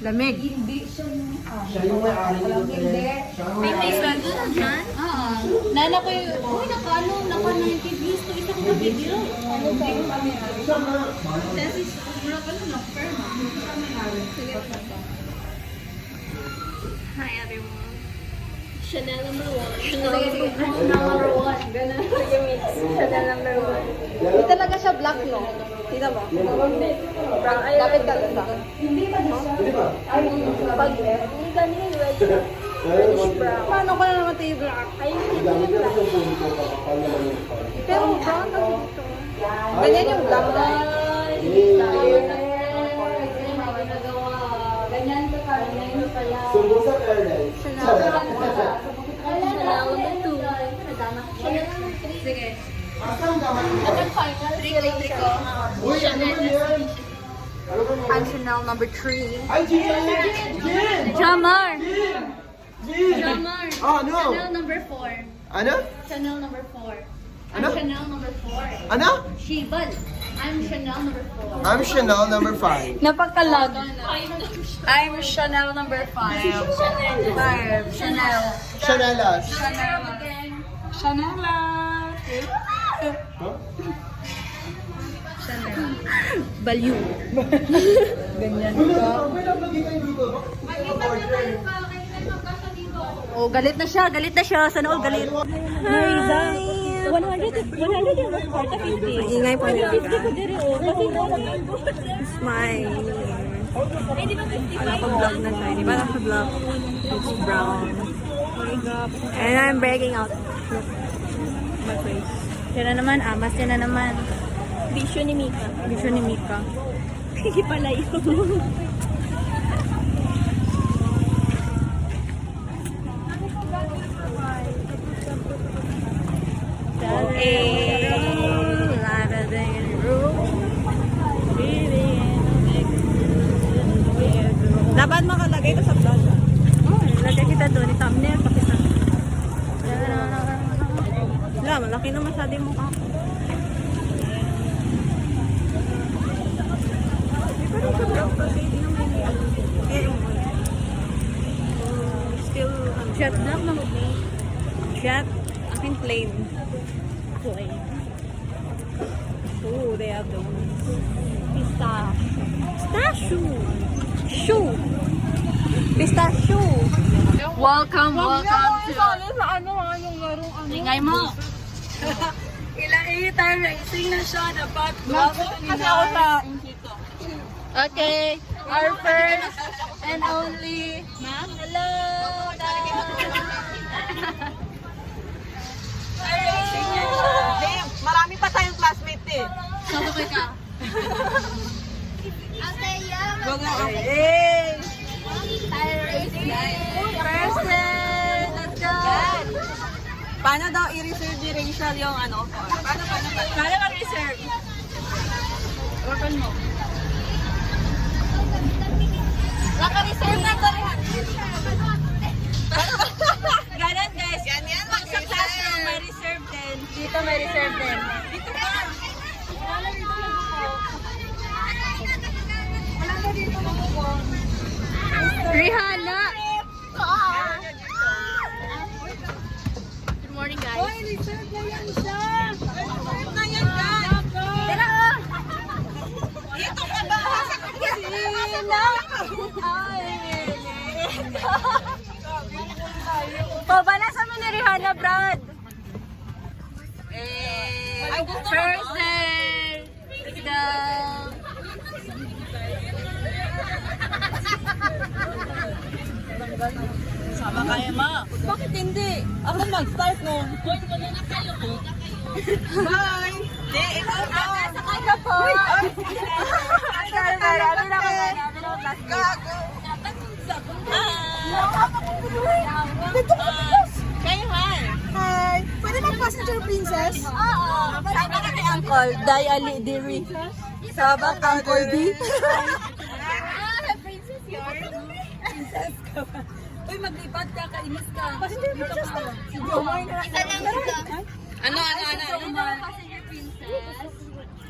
Lamig. Hindi siya Siya yung may-ari nito. may face na doon dyan? Oo. Nana ko yung, uy, naka-90 views to isa ko video. Ano ba? Kasi, mura pa lang locker mo. Hi everyone. Chanel number 1. Chanel number 1. Ganun yung mix. Chanel number 1. Hindi talaga siya black, no? Tingnan mo. Lapit ka doon ba? Hindi ba siya? Hindi ba? Pag hindi ganyan yung red siya. Paano ko na naman ito yung black? Ay, hindi Gamit yung ka black. sa phone ko, kakapal naman yung phone. Pero brown kasi ito. Ganyan yung black. Ganyan ka pa, ganyan pala. Sumbong sa airlines. Wala na, number 2. Sige. Asang gamit mo? Hanggang final, three ko. Uy, ano ba yan? Ano ba yan? I'm Chanel number 3. Ay, Jin! Jin! Jamar! Jin! Jamar! Oh, no! Chanel number 4. Ano? Chanel number 4. I'm Ano? Chanel number 4. Ano? Shibal. I'm Chanel number 4. I'm Chanel number 5. Napakalag. I'm Chanel number 5. Chanel. Chanel. Chanelas. Chanel again. Chanela. Huh? Baliw. Ganyan Wala, ka. may nablagay kayo dito. Oh, galit na siya. Galit na siya. Sana all galit. Hi! 100 yung report, 50. Ingay po niya. 50 ko diri o. Kasi Smile. ay, di ba 55? Naka-vlog na siya. Di ba naka-vlog? It's brown. And I'm breaking out. Look. My face. Yan na naman. Amas yan na naman. Bisyo ni Mika. Bisyo ni Mika. Hindi pala yun. Dapat makalagay ito sa vlog. Oh, lagay kita doon. I-thumbnail. Pakita. Wala, malaki na masyado yung mukha ko. Pero sa vlog kasi, hindi naman still, Shot lang na chat. Akin plain. Plain. Oh, they have the pistachio. Shoe. Pistachio. Welcome to... sa ano yung larong ano. Ingay mo. Ilang racing na siya. Dapat vlog kasi ako sa Okay, our first and only... Ma'am, hello! Marami pa tayong classmate eh. Sabay ka. Hey! First day! Let's go! Paano daw i-reserve ni Rachel yung ano? Paano ma-reserve? Open mo. Naka-reserve na to rin. Ganon guys. Pag sa classroom, may reserve din. Dito may reserve din. Dito ka. Rihanna! Good morning, guys. Hoy, reserve na yan siya. Reserve na yan guys. Tara! Dito ka ba? Sina? Pabalasan mo ni Rihanna, Brad. First day! Let's go! Sama kayo, ma. Bakit hindi? Ako mag-start mo. Bye! Di, ikaw ka. Sakay ka po! Marami na ko na. Gago. Kayo, hi! Hi! Pwede mag-passenger princess? Oo! Sabi ka kay Uncle, Day Ali Diri. Sabang Uncle D. Princess yours? Uy, maglipat ka, kainis ka. Passenger princess na. Isa lang isa. Ano? Passenger princess.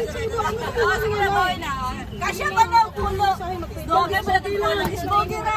Sige na, boy na. Kasya ba na ang pulo? Doge pa natin pulo. Doge na.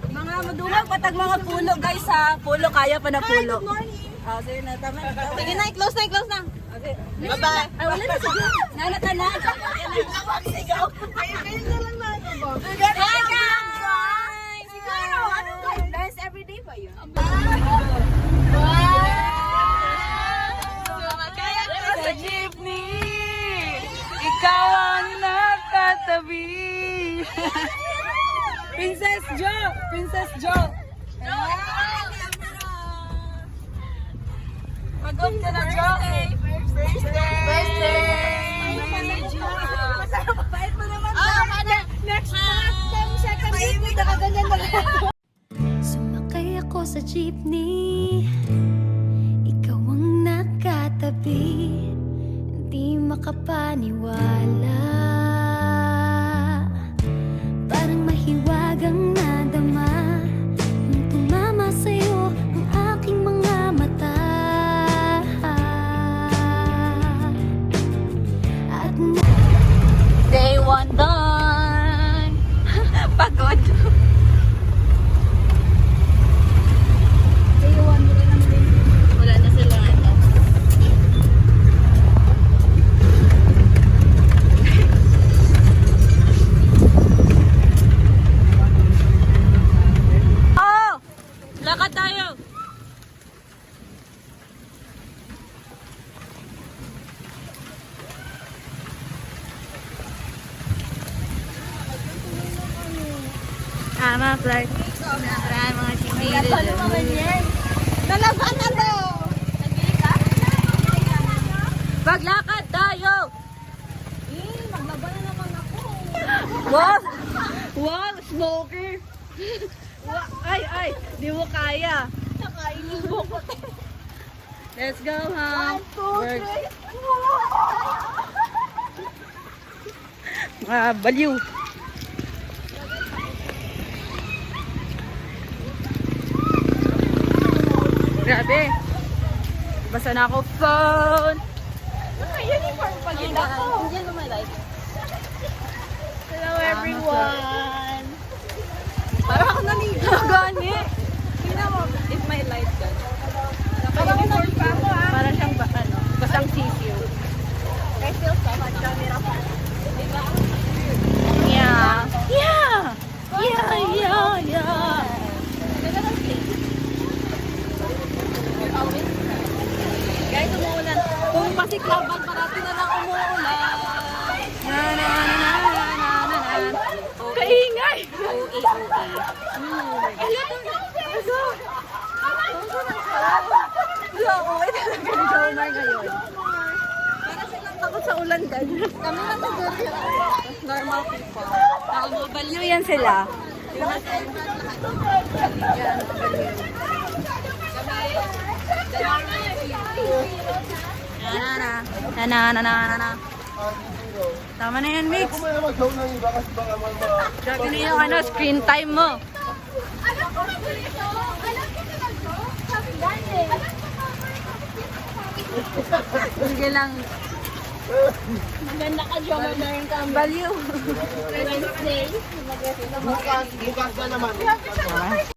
Mga madulang patag mga pulo, guys ha. Pulo, kaya pa na pulo. Sige na, tama na. Sige na, close na, close na. Okay. Bye-bye. Ay, wala na sigaw. Nana ka na. Nawag sigaw. Ayun na lang na ito ba? Hi, guys! Siguro, ano kayo? Dance everyday pa yun. Sumakay ako sa jeepney. Ikaw ang nakatabi. Princess Jo! Princess Jo! Mag-off ka na, Jo! First day! Bait mo naman, Next time, second date, nakaganyan na lang. Sumakay ako sa jeepney, ikaw ang nakatabi, hindi makapaniwala. Parang mahiwagang nadama nung tumama sa'yo ang aking mga mata. At Day 1 done! Pagod! Day 1 wala na sila ito. Oh! Lakad tayo! Ama, flirt. Maraming mga chikilid. Nalaban na daw. Paglakad tayo! Maglaban na naman ako. Wow! Wow! Smoker! Ay! Di mo kaya. Nakainibo ko. Let's go, ha? 1, 2, 3. Baliw. Grabe. Basta na ako phone. Naka-uniform pa yun ako. Hello everyone. Parang ako naligo. Gani. Tingnan mo, it's my light gun. Naka-uniform pa ako ah. Para siyang basang sisiyo. I feel so much camera pa. Yeah. Guys, umuulan. Kung pasiklaban, parati na lang umuulan. Kaingay! Para silang takot sa ulan, guys. Kami lang siguro yung normal people. Nakababaliw yan sila. Na. Tama na yan, Mix. Kung may mag-show ng iba kasi baka Sabi na yung screen time mo. Alam ko na dito. Alam ko na dito. Sabi gani. Sige lang. Maganda ka, Joma na rin kami. Baliw. Wednesday. bukas na naman.